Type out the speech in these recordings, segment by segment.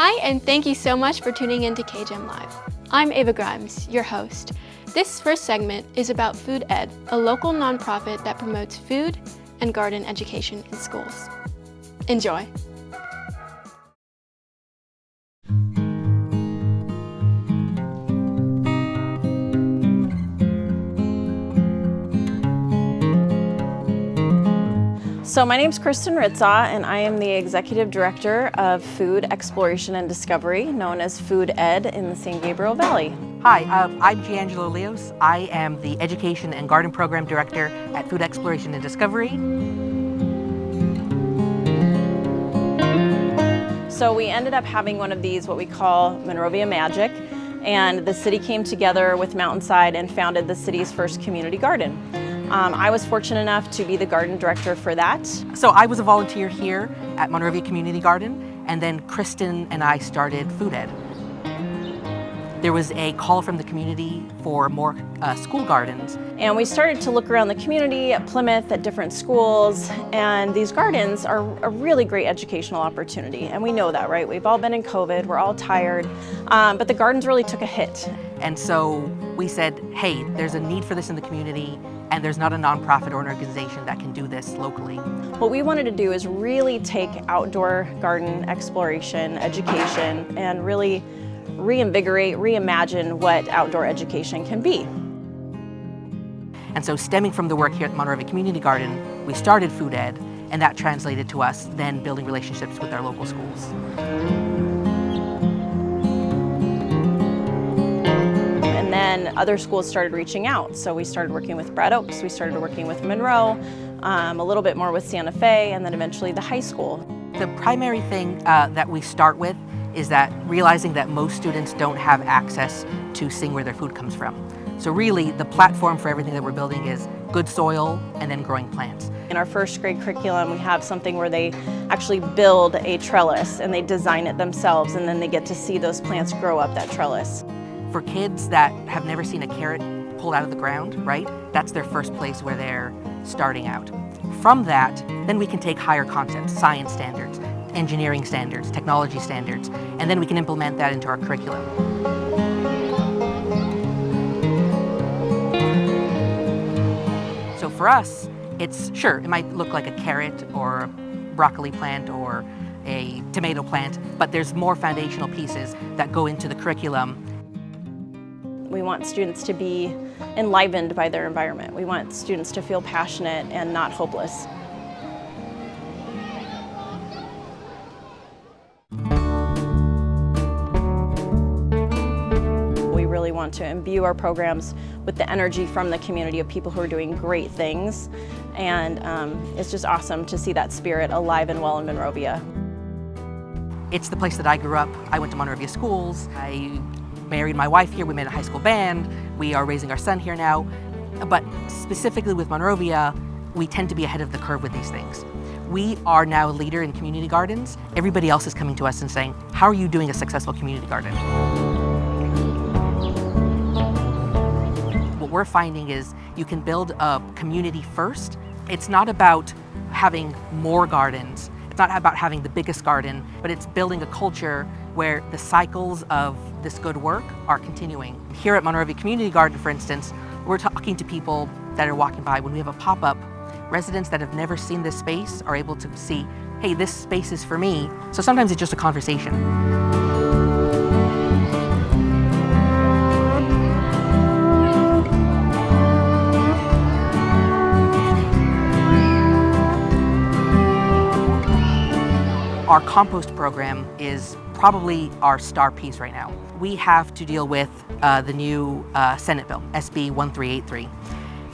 Hi, and thank you so much for tuning in to KGEM Live. I'm Ava Grimes, your host. This first segment is about Food Ed, a local nonprofit that promotes food and garden education in schools. Enjoy. So my name is Kristen Ritza, and I am the Executive Director of Food Exploration and Discovery, known as Food Ed in the San Gabriel Valley. Hi, I'm Giangelo Leos. I am the Education and Garden Program Director at Food Exploration and Discovery. So we ended up having one of these, what we call Monrovia Magic, and the city came together with Mountainside and founded the city's first community garden. I was fortunate enough to be the garden director for that. So I was a volunteer here at Monrovia Community Garden, and then Kristen and I started Food Ed. There was a call from the community for more school gardens. And we started to look around the community at Plymouth, at different schools, and these gardens are a really great educational opportunity. And we know that, right? We've all been in COVID, we're all tired, but the gardens really took a hit. And so we said, hey, there's a need for this in the community, and there's not a nonprofit or an organization that can do this locally. What we wanted to do is really take outdoor garden exploration, education, and really reinvigorate, reimagine what outdoor education can be. And so stemming from the work here at Monrovia Community Garden, we started Food Ed, and that translated to us then building relationships with our local schools. And then other schools started reaching out. So we started working with Brad Oaks, we started working with Monroe, a little bit more with Santa Fe, and then eventually the high school. The primary thing that we start with is that realizing that most students don't have access to seeing where their food comes from. So really, the platform for everything that we're building is good soil and then growing plants. In our first grade curriculum, we have something where they actually build a trellis and they design it themselves, and then they get to see those plants grow up that trellis. For kids that have never seen a carrot pulled out of the ground, right? That's their first place where they're starting out. From that, then we can take higher concepts, science standards, engineering standards, technology standards, and then we can implement that into our curriculum. So for us, it might look like a carrot or a broccoli plant or a tomato plant, but there's more foundational pieces that go into the curriculum. We want students to be enlivened by their environment. We want students to feel passionate and not hopeless. We really want to imbue our programs with the energy from the community of people who are doing great things. And it's just awesome to see that spirit alive and well in Monrovia. It's the place that I grew up. I went to Monrovia schools. I married my wife here. We made a high school band. We are raising our son here now. But specifically with Monrovia, we tend to be ahead of the curve with these things. We are now a leader in community gardens. Everybody else is coming to us and saying, how are you doing a successful community garden? What we're finding is you can build a community first. It's not about having more gardens. It's not about having the biggest garden, but it's building a culture where the cycles of this good work are continuing. Here at Monrovia Community Garden, for instance, we're talking to people that are walking by. When we have a pop-up, residents that have never seen this space are able to see, hey, this space is for me. So sometimes it's just a conversation. Our compost program is probably our star piece right now. We have to deal with the new Senate bill, SB 1383.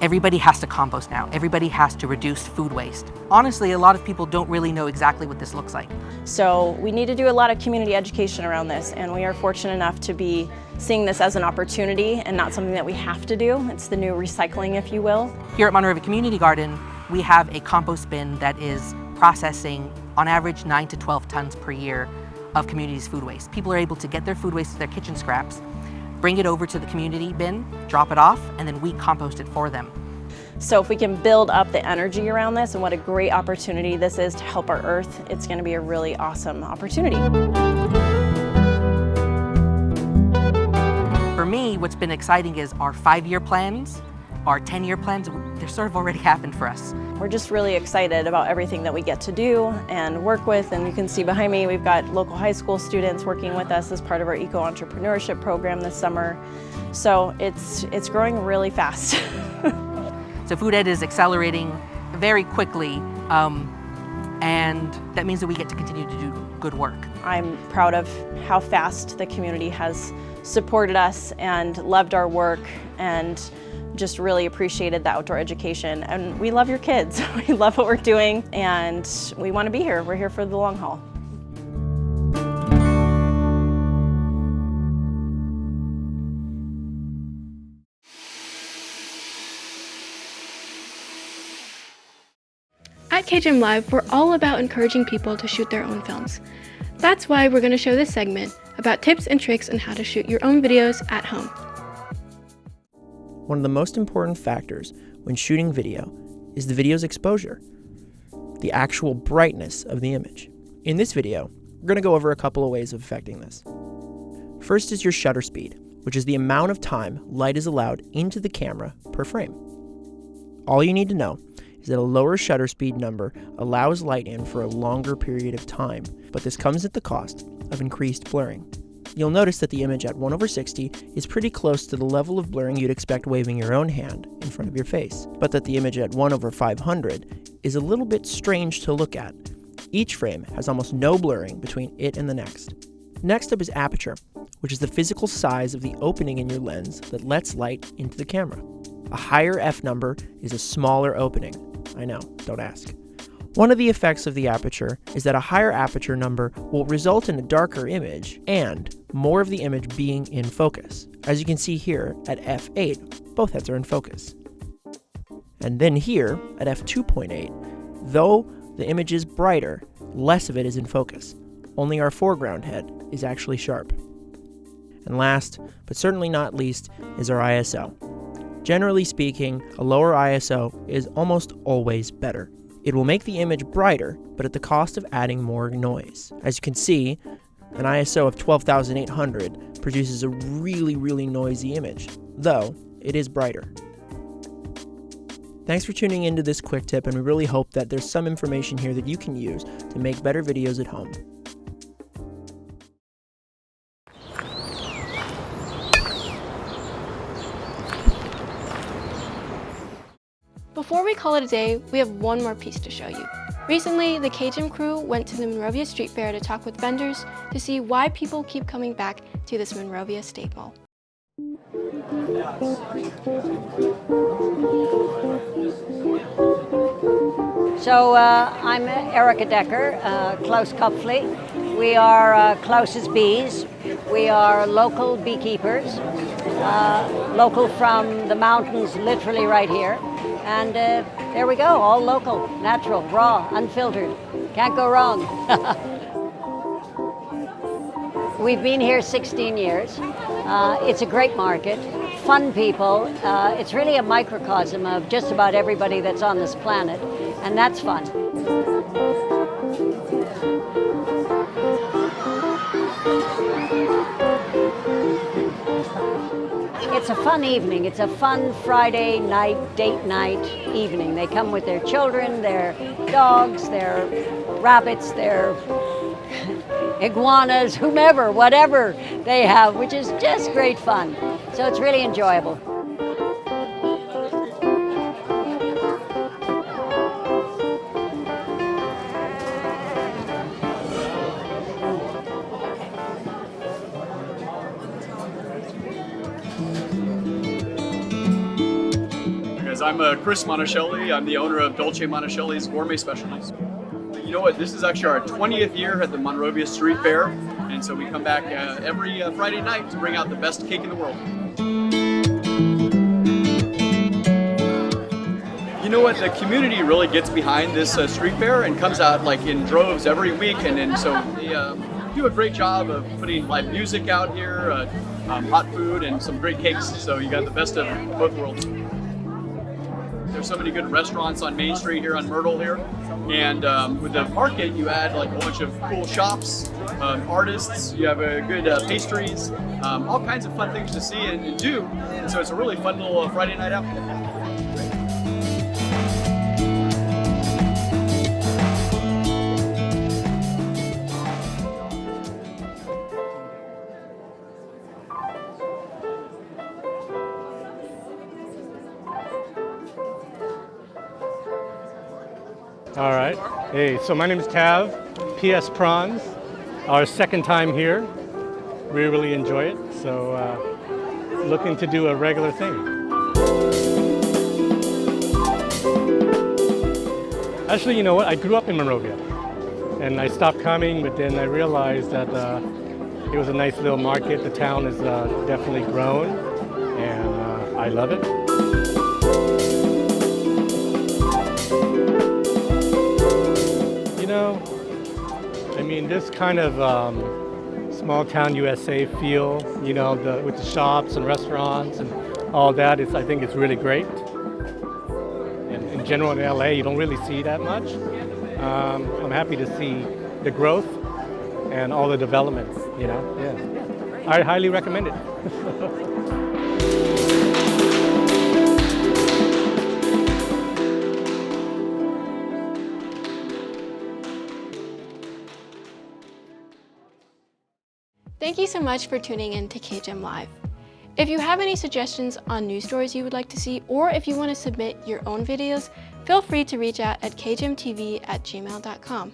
Everybody has to compost now. Everybody has to reduce food waste. Honestly, a lot of people don't really know exactly what this looks like. So we need to do a lot of community education around this, and we are fortunate enough to be seeing this as an opportunity and not something that we have to do. It's the new recycling, if you will. Here at Monrovia Community Garden, we have a compost bin that is processing on average 9 to 12 tons per year of community's food waste. People are able to get their food waste, their kitchen scraps, bring it over to the community bin, drop it off, and then we compost it for them. So if we can build up the energy around this, and what a great opportunity this is to help our earth, it's going to be a really awesome opportunity. For me, what's been exciting is our 5-year plans, our 10-year plans, they're sort of already happened for us. We're just really excited about everything that we get to do and work with, and you can see behind me we've got local high school students working with us as part of our eco-entrepreneurship program this summer. So it's growing really fast. So Food Ed is accelerating very quickly, and that means that we get to continue to do good work. I'm proud of how fast the community has supported us and loved our work and just really appreciated the outdoor education. And we love your kids. We love what we're doing and we want to be here. We're here for the long haul. At KGM Live, we're all about encouraging people to shoot their own films. That's why we're going to show this segment about tips and tricks on how to shoot your own videos at home. One of the most important factors when shooting video is the video's exposure, the actual brightness of the image. In this video, we're going to go over a couple of ways of affecting this. First is your shutter speed, which is the amount of time light is allowed into the camera per frame. All you need to know is that a lower shutter speed number allows light in for a longer period of time, but this comes at the cost of increased blurring. You'll notice that the image at 1/60 is pretty close to the level of blurring you'd expect waving your own hand in front of your face, but that the image at 1/500 is a little bit strange to look at. Each frame has almost no blurring between it and the next. Next up is aperture, which is the physical size of the opening in your lens that lets light into the camera. A higher f number is a smaller opening. I know, don't ask. One of the effects of the aperture is that a higher aperture number will result in a darker image and more of the image being in focus. As you can see here at f8, both heads are in focus. And then here at f2.8, though the image is brighter, less of it is in focus. Only our foreground head is actually sharp. And last, but certainly not least, is our ISO. Generally speaking, a lower ISO is almost always better. It will make the image brighter, but at the cost of adding more noise. As you can see, an ISO of 12,800 produces a really noisy image, though it is brighter. Thanks for tuning into this quick tip, and we really hope that there's some information here that you can use to make better videos at home. Before we call it a day, we have one more piece to show you. Recently, the KGM crew went to the Monrovia Street Fair to talk with vendors to see why people keep coming back to this Monrovia staple. So I'm Erica Decker, Klaus Kopfli. We are Klaus' Bees. We are local beekeepers, local from the mountains, literally right here. And there we go, all local, natural, raw, unfiltered. Can't go wrong. We've been here 16 years. It's a great market, fun people. It's really a microcosm of just about everybody that's on this planet, and that's fun. It's a fun evening. It's a fun Friday night, date night evening. They come with their children, their dogs, their rabbits, their iguanas, whomever, whatever they have, which is just great fun. So it's really enjoyable. I'm Chris Monticelli. I'm the owner of Dolce Monticelli's Gourmet Specialties. You know what, this is actually our 20th year at the Monrovia Street Fair, and so we come back every Friday night to bring out the best cake in the world. You know what, the community really gets behind this street fair and comes out like in droves every week, and so they do a great job of putting live music out here, hot food, and some great cakes, so you got the best of both worlds. There's so many good restaurants on Main Street here on Myrtle here. And with the market, you add like a bunch of cool shops, artists, you have good pastries, all kinds of fun things to see and do. And so it's a really fun little Friday night out. All right. Hey, so my name is Tav, PS Prawns. Our second time here. We really enjoy it. So looking to do a regular thing. Actually, you know what? I grew up in Monrovia. And I stopped coming, but then I realized that it was a nice little market. The town has definitely grown, and I love it. You know, I mean, this kind of small town USA feel, you know, with the shops and restaurants and all that, I think it's really great. And in general in LA, you don't really see that much. I'm happy to see the growth and all the development, you know, yeah. I highly recommend it. Thank you so much for tuning in to KGEM Live. If you have any suggestions on news stories you would like to see, or if you want to submit your own videos, feel free to reach out at kgemtv@gmail.com.